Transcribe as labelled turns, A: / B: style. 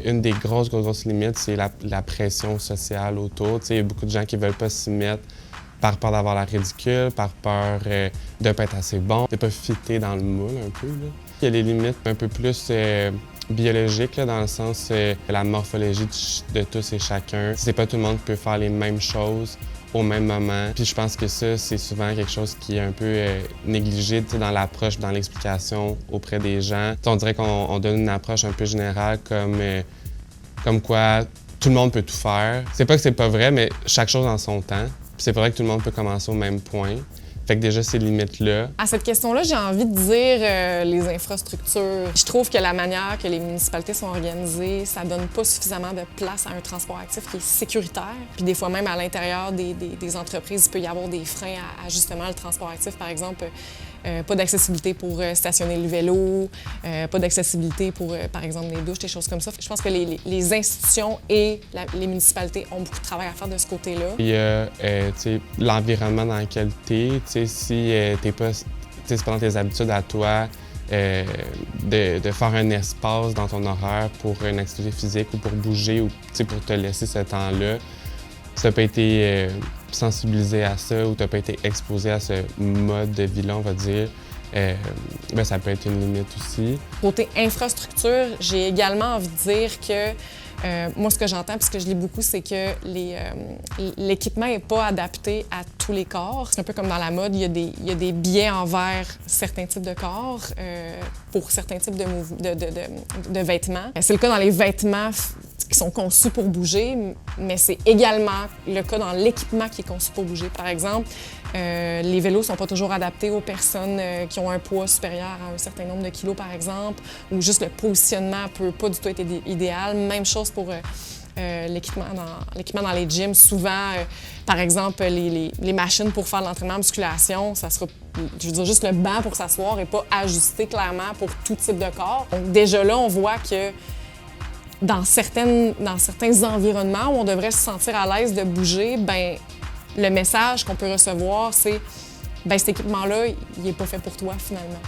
A: Une des grosses limites, c'est la pression sociale autour. Il y a beaucoup de gens qui ne veulent pas s'y mettre par peur d'avoir l'air ridicule, par peur de ne pas être assez bon, de ne pas fitter dans le moule un peu. Là. Il y a les limites un peu plus biologiques, là, dans le sens la morphologie de tous et chacun. C'est pas tout le monde qui peut faire les mêmes choses au même moment. Puis je pense que ça, c'est souvent quelque chose qui est un peu négligé dans l'approche, dans l'explication auprès des gens. On dirait qu'on donne une approche un peu générale comme quoi tout le monde peut tout faire. C'est pas que c'est pas vrai, mais chaque chose en son temps. Puis c'est pas vrai que tout le monde peut commencer au même point. Fait que déjà, ces limites-là.
B: À cette question-là, j'ai envie de dire les infrastructures. Je trouve que la manière que les municipalités sont organisées, ça donne pas suffisamment de place à un transport actif qui est sécuritaire. Puis des fois même, à l'intérieur des entreprises, il peut y avoir des freins à justement le transport actif. Par exemple, pas d'accessibilité pour stationner le vélo, pas d'accessibilité pour, par exemple, des douches, des choses comme ça. Je pense que les institutions et les municipalités ont beaucoup de travail à faire de ce côté-là.
A: Il y a l'environnement dans lequel tu es. Si t'es pas, c'est pas dans tes habitudes à toi de faire un espace dans ton horaire pour une activité physique ou pour bouger ou pour te laisser ce temps-là, si t'as pas été sensibilisé à ça ou t'as pas été exposé à ce mode de vie-là, on va dire, ben, ça peut être une limite aussi.
B: Côté infrastructure, j'ai également envie de dire que moi, ce que j'entends, puis ce que je lis beaucoup, c'est que l'équipement n'est pas adapté à tous les corps. C'est un peu comme dans la mode, il y a des biais envers certains types de corps pour certains types de vêtements. C'est le cas dans les vêtements qui sont conçus pour bouger, mais c'est également le cas dans l'équipement qui est conçu pour bouger. Par exemple, les vélos ne sont pas toujours adaptés aux personnes qui ont un poids supérieur à un certain nombre de kilos, par exemple, ou juste le positionnement ne peut pas du tout être idéal. Même chose pour l'équipement dans les gyms. Souvent, par exemple, les machines pour faire de l'entraînement en musculation, ça sera, je veux dire, juste le banc pour s'asseoir n'est pas ajusté clairement pour tout type de corps. Donc déjà là, on voit que dans certains environnements où on devrait se sentir à l'aise de bouger, ben le message qu'on peut recevoir, c'est « ben cet équipement-là, il n'est pas fait pour toi, finalement ».